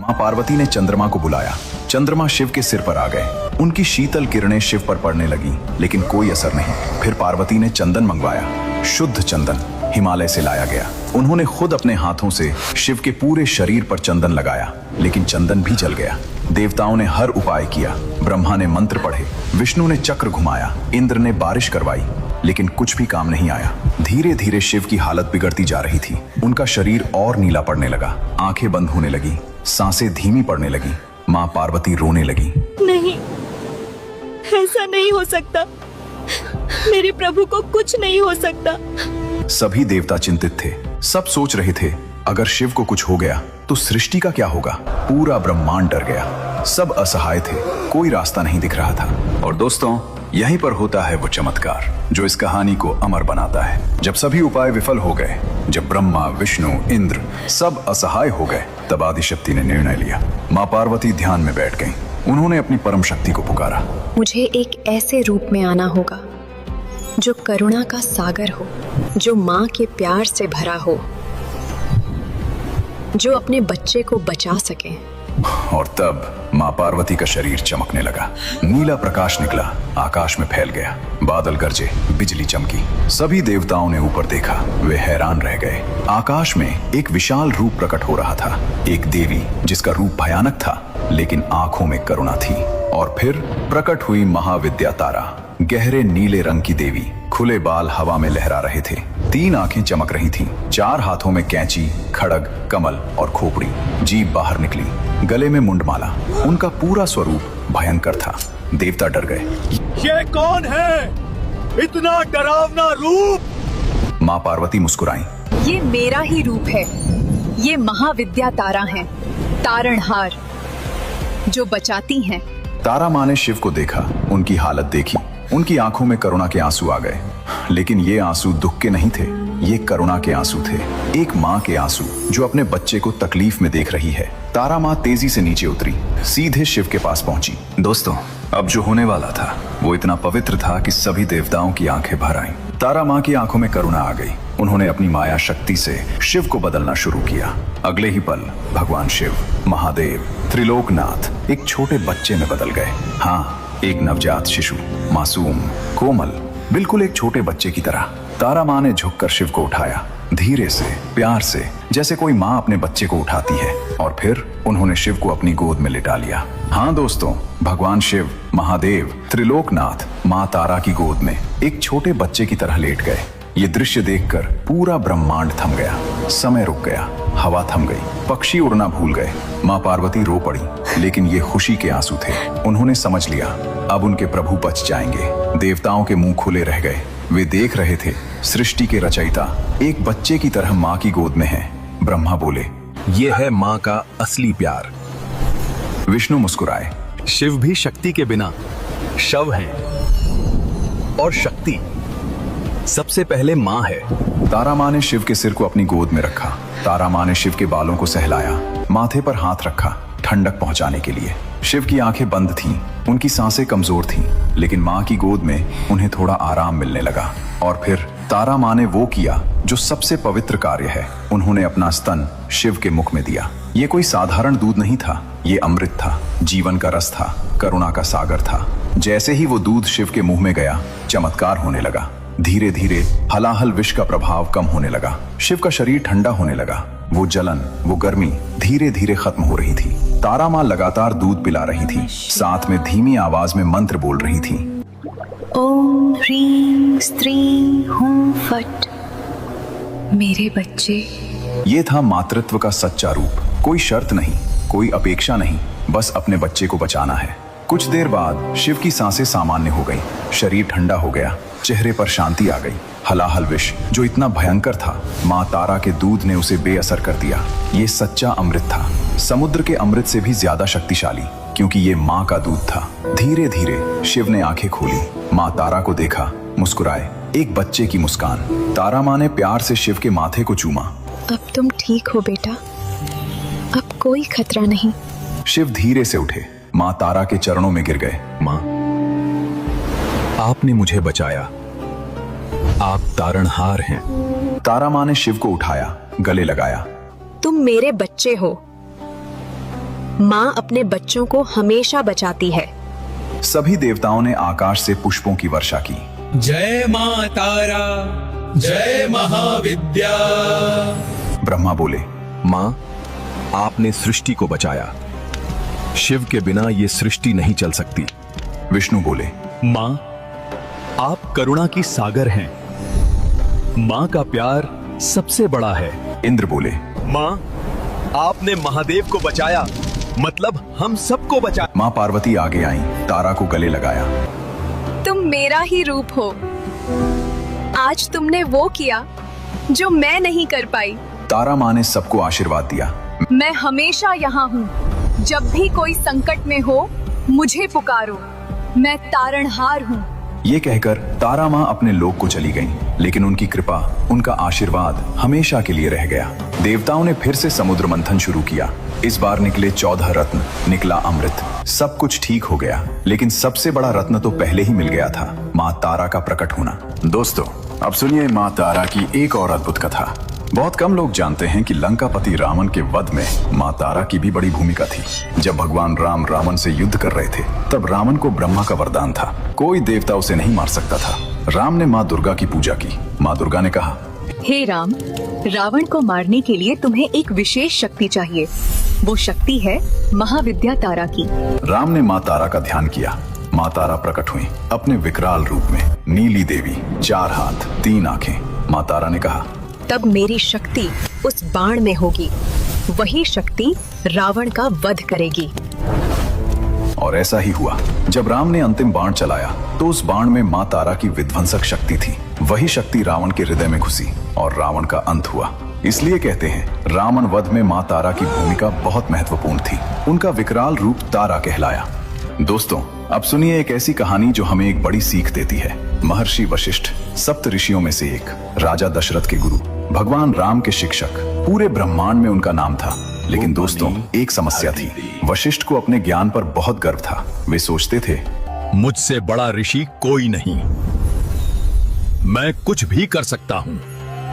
माँ पार्वती ने चंद्रमा को बुलाया। चंद्रमा शिव के सिर पर आ गए। उनकी शीतल किरणें शिव पर पड़ने लगी, लेकिन कोई असर नहीं। फिर पार्वती ने चंदन मंगवाया। शुद्ध चंदन हिमालय से लाया गया। उन्होंने खुद अपने हाथों से शिव के पूरे शरीर पर चंदन लगाया, लेकिन चंदन भी जल गया। देवताओं ने हर उपाय किया। ब्रह्मा ने मंत्र पढ़े, विष्णु ने चक्र घुमाया, इंद्र ने बारिश करवाई, लेकिन कुछ भी काम नहीं आया। धीरे धीरे शिव की हालत बिगड़ती जा रही थी। उनका शरीर और नीला पड़ने लगा, आंखें बंद होने लगी, सांसें धीमी पड़ने लगी। माँ पार्वती रोने लगी। नहीं, ऐसा नहीं हो सकता। मेरे प्रभु को कुछ नहीं हो सकता। सभी देवता चिंतित थे। सब सोच रहे थे, अगर शिव को कुछ हो गया तो सृष्टि का क्या होगा। पूरा ब्रह्मांड डर गया। सब असहाय थे, कोई रास्ता नहीं दिख रहा था। और दोस्तों, यहीं पर होता है वो चमत्कार जो इस कहानी को अमर बनाता है। जब सभी उपाय विफल हो गए, जब ब्रह्मा, विष्णु, इंद्र सब असहाय हो गए, तब आदिशक्ति ने निर्णय लिया। माँ पार्वती ध्यान में बैठ गईं। उन्होंने अपनी परम शक्ति को पुकारा। मुझे एक ऐसे रूप में आना होगा जो करुणा का सागर हो, जो माँ के प्यार से भरा हो, जो अपने बच्चे को बचा सके। और तब माँ पार्वती का शरीर चमकने लगा। नीला प्रकाश निकला, आकाश में फैल गया। बादल गरजे, बिजली चमकी। सभी देवताओं ने ऊपर देखा। वे हैरान रह गए। आकाश में एक विशाल रूप प्रकट हो रहा था। एक देवी जिसका रूप भयानक था, लेकिन आंखों में करुणा थी। और फिर प्रकट हुई महाविद्या तारा, गहरे नीले रंग की देवी। खुले बाल हवा में लहरा रहे थे। 3 आंखें चमक रही थीं। 4 हाथों में कैंची, खड़ग, कमल और खोपड़ी। जीभ बाहर निकली, गले में मुंडमाला। उनका पूरा स्वरूप भयंकर था। देवता डर गए। ये कौन है? इतना डरावना रूप? माँ पार्वती मुस्कुराई। ये मेरा ही रूप है। ये महाविद्या तारा है, तारणहार, जो बचाती हैं। तारा माँ ने शिव को देखा, उनकी हालत देखी। उनकी आंखों में करुणा के आंसू आ गए, लेकिन ये आंसू दुख के नहीं थे, ये करुणा के आंसू थे। एक माँ के आंसू जो अपने बच्चे को तकलीफ में देख रही है। तारा माँ तेजी से नीचे उतरी, सीधे शिव के पास पहुंची। दोस्तों, अब जो होने वाला था वो इतना पवित्र था कि सभी देवताओं की आंखें भर आईं। तारा माँ की आंखों में करुणा आ गई। उन्होंने अपनी माया शक्ति से शिव को बदलना शुरू किया। अगले ही पल भगवान शिव, महादेव, त्रिलोकनाथ एक छोटे बच्चे में बदल गए। हाँ, एक नवजात शिशु, मासूम, कोमल, बिल्कुल एक छोटे बच्चे की तरह। तारा माँ ने झुककर शिव को उठाया, धीरे से, प्यार से, जैसे कोई माँ अपने बच्चे को उठाती है। और फिर उन्होंने शिव को अपनी गोद में लिटा लिया। हाँ दोस्तों, भगवान शिव, महादेव, त्रिलोकनाथ माँ तारा की गोद में एक छोटे बच्चे की तरह लेट गए। ये दृश्य देखकर पूरा ब्रह्मांड थम गया। समय रुक गया, हवा थम गई, पक्षी उड़ना भूल गए। माँ पार्वती रो पड़ी, लेकिन ये खुशी के आंसू थे। उन्होंने समझ लिया, अब उनके प्रभु बच जाएंगे। देवताओं के मुंह खुले रह गए। वे देख रहे थे, सृष्टि के रचयिता एक बच्चे की तरह माँ की गोद में है। ब्रह्मा बोले, ये है माँ का असली प्यार। विष्णु मुस्कुराए। शिव भी शक्ति के बिना शव है, और शक्ति सबसे पहले माँ है। तारा माँ ने शिव के सिर को अपनी गोद में रखा। तारा माँ ने शिव के बालों को सहलाया, माथे पर हाथ रखा ठंडक पहुंचाने के लिए। शिव की आंखें बंद थीं, उनकी सांसें कमजोर थीं, लेकिन माँ की गोद में उन्हें थोड़ा आराम मिलने लगा। और फिर तारा माँ ने वो किया जो सबसे पवित्र कार्य है। उन्होंने अपना स्तन शिव के मुख में दिया। ये कोई साधारण दूध नहीं था, ये अमृत था, जीवन का रस था, करुणा का सागर था। जैसे ही वो दूध शिव के मुंह में गया, चमत्कार होने लगा। धीरे धीरे हलाहल विष का प्रभाव कम होने लगा। शिव का शरीर ठंडा होने लगा। वो जलन, वो गर्मी धीरे धीरे खत्म हो रही थी। तारा माँ लगातार दूध पिला रही थी, साथ में धीमी आवाज में मंत्र बोल रही थी। ओम ह्रीं स्त्रीं हूं फट, मेरे बच्चे। ये था मातृत्व का सच्चा रूप। कोई शर्त नहीं, कोई अपेक्षा नहीं, बस अपने बच्चे को बचाना है। कुछ देर बाद शिव की सांसें सामान्य हो गईं, शरीर ठंडा हो गया, चेहरे पर शांति आ गई। हलाहल विष जो इतना भयंकर था, माँ तारा के दूध ने उसे बेअसर कर दिया। ये सच्चा अमृत था, समुद्र के अमृत से भी ज्यादा शक्तिशाली, क्योंकि ये माँ का दूध था। धीरे धीरे शिव ने आंखें खोली, माँ तारा को देखा, मुस्कुराए, एक बच्चे की मुस्कान। तारा माँ ने प्यार से शिव के माथे को चूमा। अब तुम ठीक हो बेटा, अब कोई खतरा नहीं। शिव धीरे से उठे, माँ तारा के चरणों में गिर गए। माँ, आपने मुझे बचाया, आप तारणहार हैं। तारा माँ ने शिव को उठाया, गले लगाया। तुम मेरे बच्चे हो, माँ अपने बच्चों को हमेशा बचाती है। सभी देवताओं ने आकाश से पुष्पों की वर्षा की। जय मां तारा, जय महाविद्या। ब्रह्मा बोले, माँ, आपने सृष्टि को बचाया। शिव के बिना ये सृष्टि नहीं चल सकती। विष्णु बोले, माँ, आप करुणा की सागर हैं। माँ का प्यार सबसे बड़ा है। इंद्र बोले, माँ, आपने महादेव को बचाया, मतलब हम सबको बचाया। माँ पार्वती आगे आई, तारा को गले लगाया। तुम मेरा ही रूप हो। आज तुमने वो किया जो मैं नहीं कर पाई। तारा माँ ने सबको आशीर्वाद दिया। मैं हमेशा यहाँ हूँ। जब भी कोई संकट में हो, मुझे पुकारो। मैं तारणहार हूँ। ये कहकर तारा माँ अपने लोक को चली गईं, लेकिन उनकी कृपा, उनका आशीर्वाद हमेशा के लिए रह गया। देवताओं ने फिर से समुद्र मंथन शुरू किया। इस बार निकले 14 रत्न, निकला अमृत। सब कुछ ठीक हो गया, लेकिन सबसे बड़ा रत्न तो पहले ही मिल गया था, माँ तारा का प्रकट होना। दोस्तों, अब सुनिए माँ तारा की एक और अद्भुत कथा। बहुत कम लोग जानते हैं कि लंकापति रावण के वध में माँ तारा की भी बड़ी भूमिका थी। जब भगवान राम रावण से युद्ध कर रहे थे, तब रावण को ब्रह्मा का वरदान था, कोई देवता उसे नहीं मार सकता था। राम ने माँ दुर्गा की पूजा की। माँ दुर्गा ने कहा, हे राम, रावण को मारने के लिए तुम्हें एक विशेष शक्ति चाहिए। वो शक्ति है महाविद्या तारा की। राम ने माँ तारा का ध्यान किया। माँ तारा प्रकट हुई अपने विकराल रूप में, नीली देवी, 4 हाथ 3 आंखें। माँ तारा ने कहा, तब मेरी शक्ति उस बाण में होगी। वही शक्ति रावण का वध करेगी। और ऐसा ही हुआ। जब राम ने अंतिम बाण चलाया, तो उस बाण में माँ तारा की विध्वंसक शक्ति थी। वही शक्ति रावण के हृदय में घुसी और रावण का अंत हुआ। इसलिए कहते हैं, रावण वध में माँ तारा की भूमिका बहुत महत्वपूर्ण थी। उनका विकराल रूप तारा कहलाया। दोस्तों, अब सुनिए एक ऐसी कहानी जो हमें एक बड़ी सीख देती है। महर्षि वशिष्ठ, सप्त ऋषियों में से एक, राजा दशरथ के गुरु, भगवान राम के शिक्षक, पूरे ब्रह्मांड में उनका नाम था। लेकिन दोस्तों, एक समस्या थी। वशिष्ठ को अपने ज्ञान पर बहुत गर्व था। वे सोचते थे, मुझसे बड़ा ऋषि कोई नहीं, मैं कुछ भी कर सकता हूँ।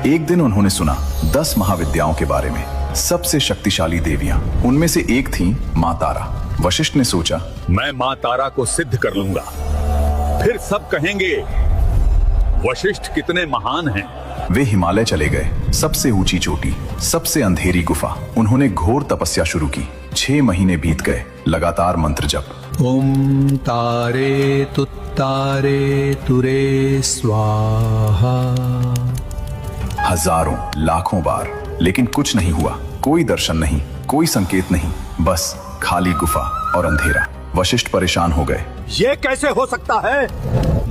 एक दिन उन्होंने सुना 10 महाविद्याओं के बारे में, सबसे शक्तिशाली देवियां। उनमें से एक थी माँ तारा। वशिष्ठ ने सोचा, मैं माँ तारा को सिद्ध कर लूंगा, फिर सब कहेंगे वशिष्ठ कितने महान हैं। वे हिमालय चले गए। सबसे ऊंची चोटी, सबसे अंधेरी गुफा। उन्होंने घोर तपस्या शुरू की। 6 महीने बीत गए, लगातार मंत्र जप। ओम तारे तुत्तारे तुरे स्वाहा। हजारों लाखों बार, लेकिन कुछ नहीं हुआ। कोई दर्शन नहीं, कोई संकेत नहीं, बस खाली गुफा और अंधेरा। वशिष्ठ परेशान हो गए। ये कैसे हो सकता है?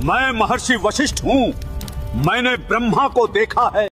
मैं महर्षि वशिष्ठ हूँ। मैंने ब्रह्मा को देखा है।